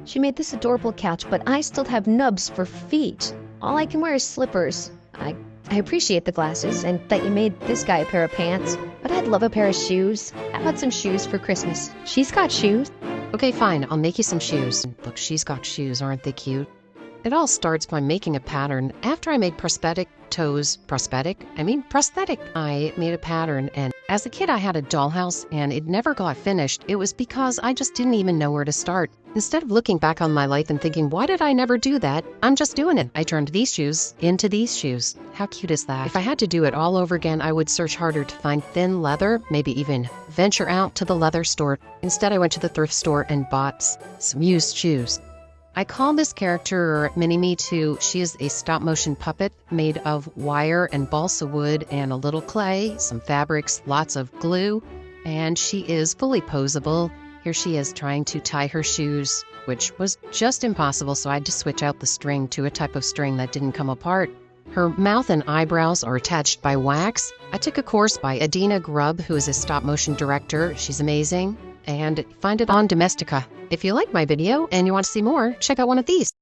She made this adorable couch, but I still have nubs for feet. All I can wear is slippers. I appreciate the glasses and that you made this guy a pair of pants, but I'd love a pair of shoes. How about some shoes for Christmas? She's got shoes. Okay, fine, I'll make you some shoes. Look, she's got shoes, aren't they cute? It all starts by making a pattern. After I made prosthetic, I made a pattern, and as a kid I had a dollhouse and it never got finished. It was because I just didn't even know where to start. Instead of looking back on my life and thinking, why did I never do that? I'm just doing it. I turned these shoes into these shoes. How cute is that? If I had to do it all over again, I would search harder to find thin leather, maybe even venture out to the leather store. Instead, I went to the thrift store and bought some used shoes. I call this character Mini-Me too. She is a stop-motion puppet made of wire and balsa wood and a little clay, some fabrics, lots of glue, and she is fully posable. Here she is trying to tie her shoes, which was just impossible, so I had to switch out the string to a type of string that didn't come apart. Her mouth and eyebrows are attached by wax. I took a course by Adina Grubb, who is a stop-motion director. She's amazing. And find it on Domestika. If you like my video and you want to see more, check out one of these.